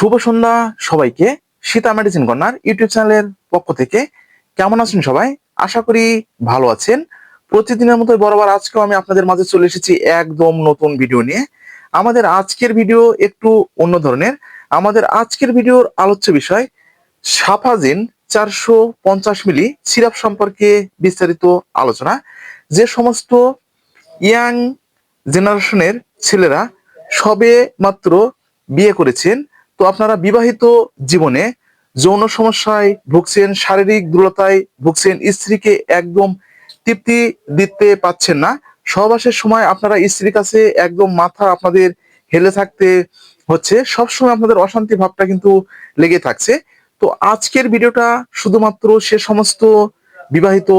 শুভ সন্ধ্যা সবাইকে। Sita medicine corner YouTube চ্যানেলের পক্ষ থেকে কেমন আছেন সবাই? আশা করি ভালো আছেন। প্রতিদিনের মতো বরাবর আজকেও আমি আপনাদের মাঝে চলে এসেছি একদম নতুন ভিডিও নিয়ে। আমাদের আজকের ভিডিও একটু অন্য ধরনের। আমাদের আজকের ভিডিওর আলোচ্য বিষয় সাফাজিন 450 মিলি সিরাপ সম্পর্কে বিস্তারিত আলোচনা। যে সমস্ত ইয়াং জেনারেশনের ছেলেরা সবে মাত্র বিয়ে করেছেন, তো আপনারা বিবাহিত জীবনে যৌন সমস্যায় ভুগছেন, শারীরিক দুর্বলতায় ভুগছেন, স্ত্রীকে একদম তৃপ্তি দিতে পাচ্ছেন না, সহবাসের সময় আপনারা স্ত্রীর কাছে একদম মাথা আপনাদের হেলে থাকতে হচ্ছে, সবসময় আপনাদের অশান্তি ভাবটা কিন্তু লেগে থাকছে। তো আজকের ভিডিওটা শুধুমাত্র সে সমস্ত বিবাহিত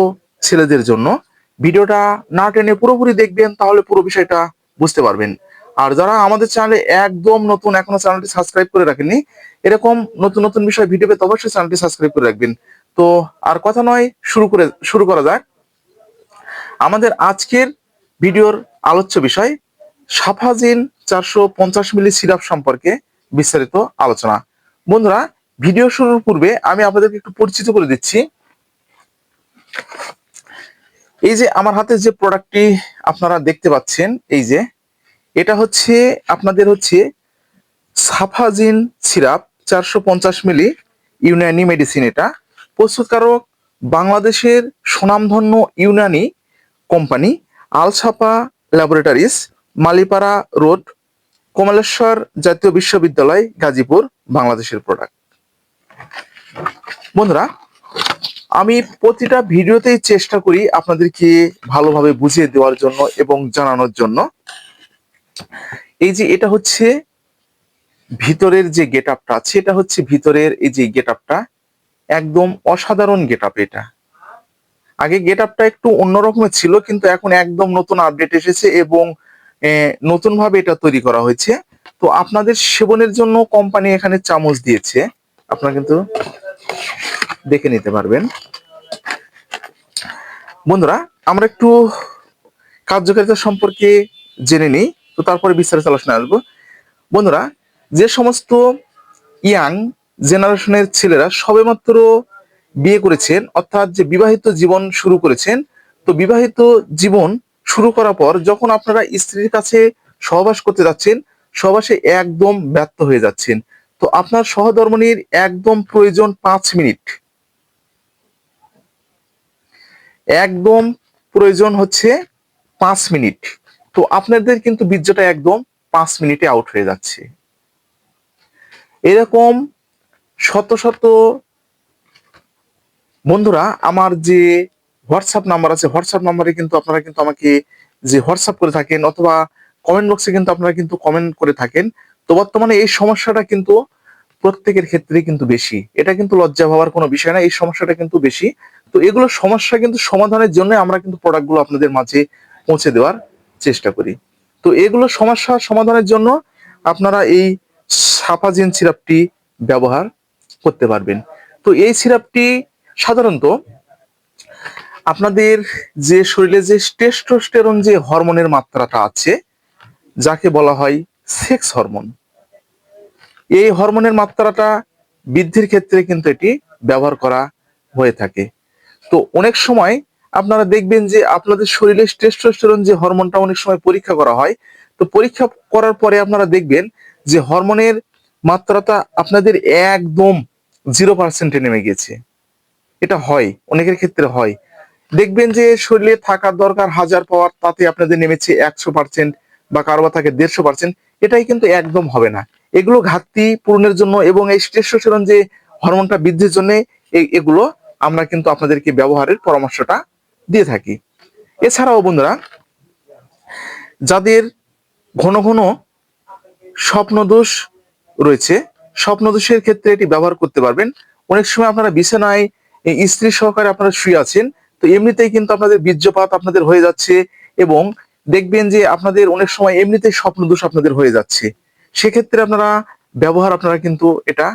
ছেলেদের জন্য। ভিডিওটা না টেনে পুরোপুরি দেখবেন, তাহলে পুরো বিষয়টা বুঝতে পারবেন। আর যারা আমাদের চ্যানেলে একদম নতুন, এখনো চ্যানেলটি সাবস্ক্রাইব করে রাখেননি, এরকম নতুন নতুন বিষয় ভিডিও পেতে অবশ্যই চ্যানেলটি সাবস্ক্রাইব করে রাখবেন। তো আর কথা নয়, শুরু করা যাক। আমাদের আজকের ভিডিওর আলোচ্য বিষয় সাফাজিন 450 মিলি সিরাপ সম্পর্কে বিস্তারিত আলোচনা। বন্ধুরা, ভিডিও শুরুর পূর্বে আমি আপনাদেরকে একটু পরিচিত করে দিচ্ছি। এই যে আমার হাতে যে প্রোডাক্টটি আপনারা দেখতে পাচ্ছেন, এই যে এটা হচ্ছে আপনাদের Safazin syrup 450 milli Unani medicine. এটা প্রস্তুতকারক বাংলাদেশের সুনামধন্য Unani company Alsafa laboratories, Malipara road, Kamaleshwar জাতীয় বিশ্ববিদ্যালয়, গাজীপুর, বাংলাদেশের প্রোডাক্ট। বন্ধুরা, আমি প্রতিটা ভিডিওতেই চেষ্টা করি আপনাদেরকে ভালোভাবে বুঝিয়ে দেওয়ার জন্য এবং জানানোর জন্য। এই যে এটা হচ্ছে ভিতরের যে গেট আপটা আছে, এটা হচ্ছে ভিতরের এই যে গেট আপটা, একদম অসাধারণ গেট আপ। এটা আগে গেট আপটা একটু অন্যরকমের ছিল, কিন্তু এখন একদম নতুন আপডেট এসেছে এবং নতুন ভাবে এটা তৈরি করা হয়েছে। তো আপনাদের সেবনের জন্য কোম্পানি এখানে চামচ দিয়েছে, আপনারা কিন্তু দেখে নিতে পারবেন। বন্ধুরা, আমরা একটু কার্যকারিতা সম্পর্কে জেনে নিই, তো তারপরে বিস্তারিত আলোচনা আসবো। বন্ধুরা, যে সমস্ত ইয়াং জেনারেশনের ছেলেরা সবেমাত্র বিয়ে করেছেন, অর্থাৎ যে বিবাহিত জীবন শুরু করেছেন, তো বিবাহিত জীবন শুরু করার পর যখন আপনারা স্ত্রীর কাছে সহবাস করতে যাচ্ছেন, সহবাসে একদম ব্যর্থ হয়ে যাচ্ছেন, তো আপনার সহধর্মিণীর একদম প্রয়োজন 5 মিনিট। একদম প্রয়োজন হচ্ছে 5 মিনিট। তো আপনাদের কিন্তু বীর্যটা একদম 5 মিনিটে আউট হয়ে যাচ্ছে। এরকম শত শত বন্ধুরা, আমার যে হোয়াটসঅ্যাপ নাম্বার আছে, হোয়াটসঅ্যাপ নাম্বারে কিন্তু আপনারা কিন্তু আমাকে যে হোয়াটসঅ্যাপ করে থাকেন, অথবা কমেন্ট বক্সে কিন্তু আপনারা কিন্তু কমেন্ট করে থাকেন। তো বর্তমানে এই সমস্যাটা কিন্তু প্রত্যেকের ক্ষেত্রে কিন্তু বেশি। এটা কিন্তু লজ্জা ভাবার কোনো বিষয় না, এই সমস্যাটা কিন্তু বেশি। তো এগুলো সমস্যা কিন্তু সমাধানের জন্য আমরা কিন্তু প্রোডাক্টগুলো আপনাদের মাঝে পৌঁছে দেওয়ার চেষ্টা করি। তো এগুলো সমস্যা সমাধানের জন্য আপনারা এই সাফাজিন সিরাপটি ব্যবহার করতে পারবেন। তো এই সিরাপটি সাধারণত আপনাদের যে শরীরে যে টেস্টোস্টেরন যে হরমোনের মাত্রাটা আছে, যাকে বলা হয় সেক্স হরমোন, এই হরমোনের মাত্রাটা বৃদ্ধির ক্ষেত্রে কিন্তু এটি ব্যবহার করা হয়ে থাকে। তো অনেক সময় আপনারা দেখবেন যে আপনাদের শরীরে টেস্টোস্টেরন যে হরমোনটা অনেক সময় পরীক্ষা করা হয়, তো পরীক্ষা করার পরে আপনারা দেখবেন যে হরমোনের মাত্রাটা আপনাদের একদম 0%-এ নেমে গেছে। এটা হয়, অনেকের ক্ষেত্রে হয়। দেখবেন যে শরীরে থাকার দরকার 1000 পাওয়ার, তাতে আপনাদের নেমেছে 100% বা কারো থাকে 150%। এটাই কিন্তু একদম হবে না। এগুলো ঘাটতি পূরণের জন্য এবং এই টেস্টোস্টেরন যে হরমোনটা বৃদ্ধির জন্য এগুলো আমরা কিন্তু আপনাদেরকে ব্যবহারের পরামর্শটা দিয়ে থাকি। এছাড়াও বন্ধুরা, যাদের ঘন ঘন স্বপ্নদোষ রয়েছে, স্বপ্নদোষের ক্ষেত্রে এটি ব্যবহার করতে পারবেন। অনেক সময় আপনারা বিছানায় স্ত্রী সহকারে আপনারা শুয়ে আছেন, তো এমনিতেই কিন্তু আপনাদের বীর্যপাত আপনাদের হয়ে যাচ্ছে, এবং দেখবেন যে আপনাদের অনেক সময় এমনিতেই স্বপ্নদোষ আপনাদের হয়ে যাচ্ছে। সেক্ষেত্রে আপনারা কিন্তু এটা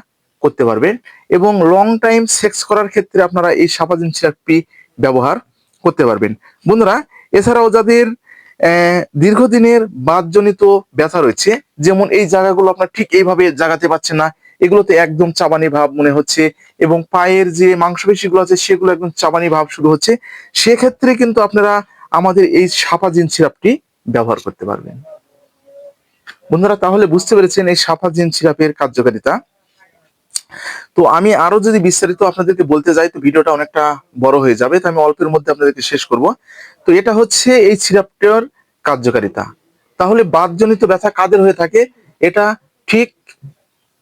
করতে পারবেন, এবং লং টাইম সেক্স করার ক্ষেত্রে আপনারা এই সাফাজিন সিরাপটি ব্যবহার করতে পারবেন। বন্ধুরা, এছাড়াও যাদের দীর্ঘদিনের বাতজনিত ব্যথা রয়েছে, যেমন এই জায়গাগুলো আপনার ঠিক এইভাবে জাগাতে পারছেন না, এগুলোতে একদম চাবানি ভাব মনে হচ্ছে, এবং পায়ের যে মাংসপেশিগুলো আছে সেগুলো একদম চাবানি ভাব শুরু হচ্ছে, সেক্ষেত্রে কিন্তু আপনারা আমাদের এই সাফাজিন সিরাপটি ব্যবহার করতে পারবেন। বন্ধুরা, তাহলে বুঝতে পেরেছেন এই সাফাজিন সিরাপের কার্যকারিতা। তো আমি আরো যদি বিস্তারিত আপনাদেরকে বলতে যাই তো ভিডিওটা অনেকটা বড় হয়ে যাবে, তো আমি অল্পের মধ্যে আপনাদেরকে শেষ করব। তো এটা হচ্ছে এই সিরাপটার কার্যকারিতা। তাহলে বাতজনিত ব্যথা কাদের হয়ে থাকে? এটা ঠিক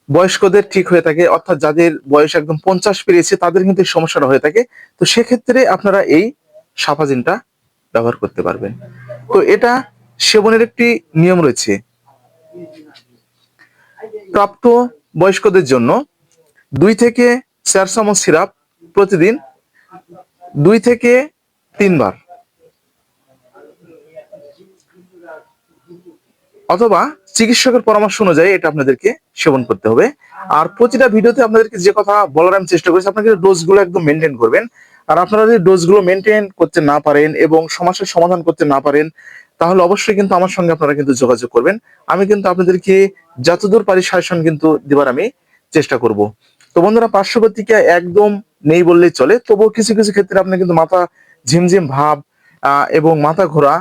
বয়স্কদের ঠিক হয়ে থাকে, অর্থাৎ যাদের বয়স একদম 50 পেরিয়েছে তাদের কিন্তু এই সমস্যাটা হয়ে থাকে। তো সেক্ষেত্রে আপনারা এই সাফাজিনটা ব্যবহার করতে পারবেন। তো এটা সেবনের একটি নিয়ম রয়েছে। প্রাপ্ত বয়স্কদের জন্য 2 থেকে 4 চামচ সিরাপ প্রতিদিন 2 থেকে 3 বার, অথবা চিকিৎসকের পরামর্শ অনুযায়ী এটা আপনাদেরকে সেবন করতে হবে। আর প্রতিটা ভিডিওতে আপনাদেরকে যে কথা বলার আমি চেষ্টা করেছি, আপনাকে ডোজগুলো একদম মেনটেন করবেন। আর আপনারা যদি ডোজগুলো মেনটেন করতে না পারেন এবং সমস্যার সমাধান করতে না পারেন, তাহলে অবশ্যই কিন্তু আমার সঙ্গে আপনারা কিন্তু যোগাযোগ করবেন। আমি কিন্তু আপনাদেরকে যতদূর পারি সাজেশন কিন্তু দেবার আমি চেষ্টা করব। তো বন্ধুরা, পার্শ্ব প্রতিক্রিয়া একদম নেই বললেই চলে, তবুও কিছু কিছু ক্ষেত্রে আপনার কিন্তু মাথা ঝিমঝিম ভাব এবং মাথা ঘোরা,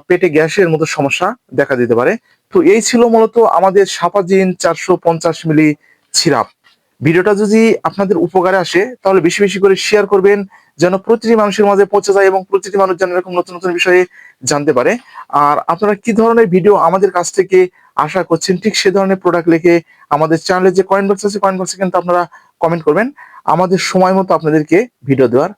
পেটে গ্যাসের মতো সমস্যা দেখা দিতে পারে। তো এই ছিল মূলত আমাদের সাফাজিন 450 মিলি সিরাপ। ভিডিওটা যদি আপনাদের উপকারে আসে তাহলে বেশি বেশি করে শেয়ার করবেন, যেন প্রতিটি মানুষের মাঝে পৌঁছে যায় এবং প্রতিটি মানুষ যেন এরকম নতুন নতুন বিষয়ে জানতে পারে। আর আপনারা কি ধরনের ভিডিও আমাদের কাছ থেকে আশা করছেন, ঠিক সে ধরনের প্রোডাক্ট লিখে আমাদের চ্যানেলে যে কমেন্ট বক্স আছে, কমেন্ট বক্সে কিন্তু আপনারা কমেন্ট করবেন। আমাদের সময় মতো আপনাদেরকে ভিডিও দেওয়ার